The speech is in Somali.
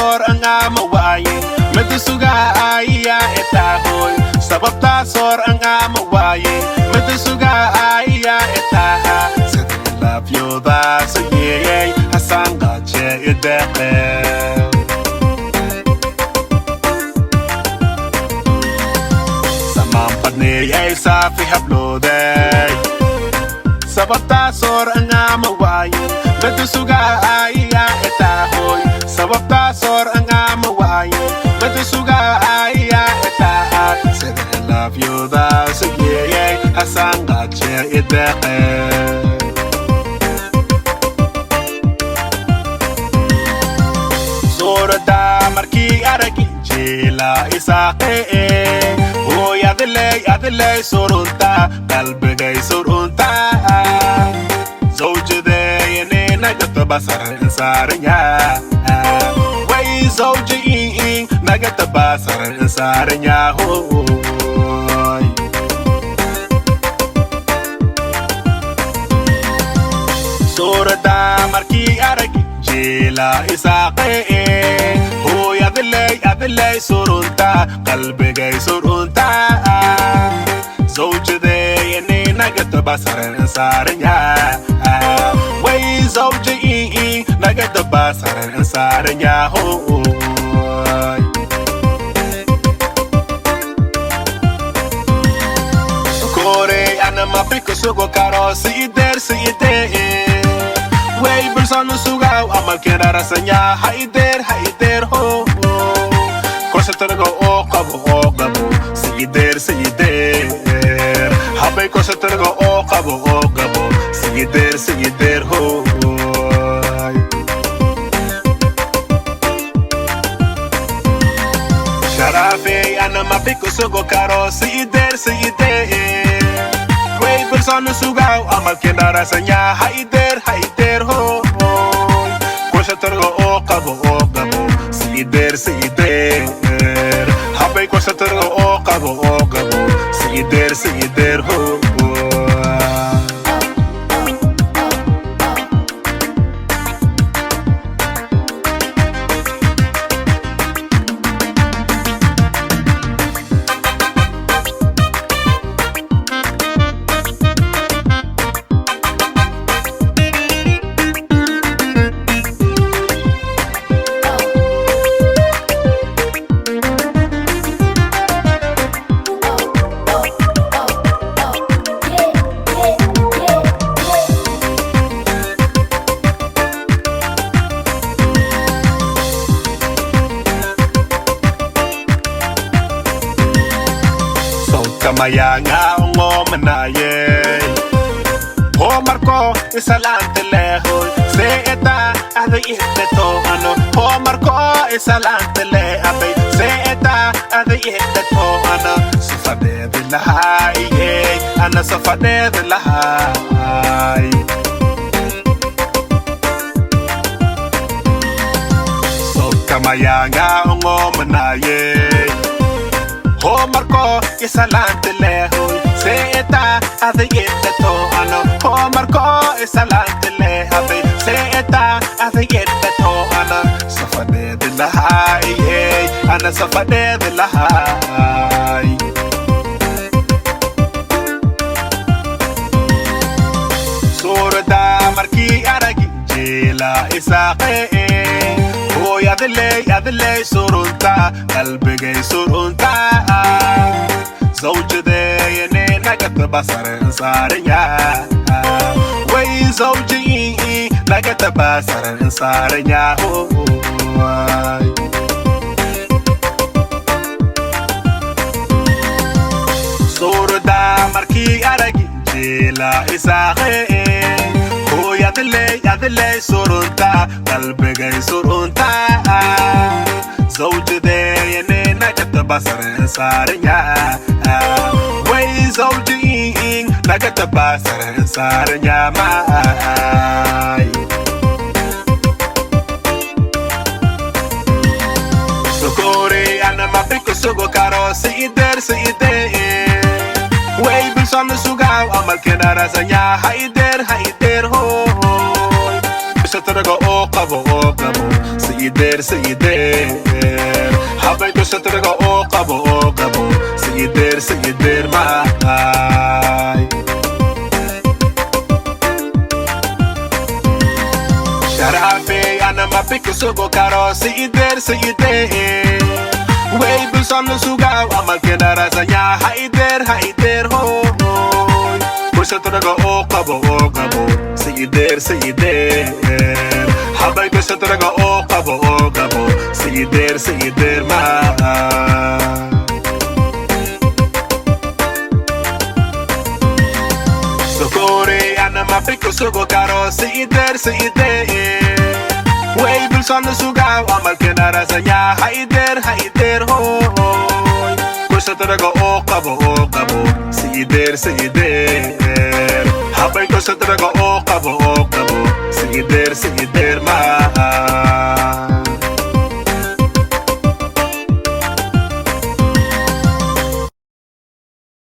sor ang amawayin Matusuga ay etahoy Sababta sor ang amawayin Matusuga ay etaha Sitting love you da sige Hasang gache ideke Samampad ni ay sa fihablode Sababta sor ang amawayin Matusuga ay etahoy Sababta sor ang amawayin Matusuga ay etaha Sige love you da sige Hasang gache ideke Surada marki aragi jela isake Hoy adele surunta Kalbigay surunta Zawjide yene nagatabasar insaranya Way zawji nagatabasar insaranya Hoy Surada marki aragi jela isake Hoy adele surunta Kalbigay surunta Zawjide yene nagatabasar insaranya Way zawji nagatabasar insaranya Hoy Sukore ana mapiko sugo karo si iter Way bersanu sugaw amal kira rasanya haider ho Korsa tergo o kabo si iter Habay korsa tergo o kabo si iter ho Sharafe ana mapiko sugo karo si iter Way bersanu sugaw amal kira rasanya haider ho Korsa tergo o kabo si iter Habay korsa tergo o kabo si iter ho Kamaya nga ngomanaye Omar ko isalante lehoy Seeta aday iteto ano Omar ko isalante le abay Seeta aday iteto ano Safade de lahay Ana safade de lahay So kamaya nga ngomanaye Omar ko isalante lehoy Seeta aday iteto ano Omar ko isalante le abay Seeta aday iteto ano Safade de lahay Ana safade de lahay Surada marki aragi jela isake Hoy adele surunta Kalbigay surunta Zawjide yene nagatabasar insaranya Way zawji nagatabasar insaranya Hoy Surda marki aragi jela isake Hoy adele surunta Kalbigay surunta Zawjide yene nagatabasar insaranya Way zawji nagatabasar insaranya May Sukore ana mapiko sugo karo si iter Way bersanu sugaw amal kina rasanya haider ho Bisa tergo o kabo si سيدير سيدير حبيت سترقى أوقبو سيدير سيدير معاي شرافي أنا ما بيك سوقو كارو سيدير سيدير ويبل صنو سوقاو عمل كده راسanya هايدير هوي سترقى أوقبو سيدير سيدير حبيت سترقى أوقبو سيدير معاي سكوري أنا ما بيكو سوقو كارو سيدير ويبل صنو سوقاو عمل كده راسanya هايدير هوي سترقى أوقبو سيدير حبيت سترقى أوقبو سيدير معاي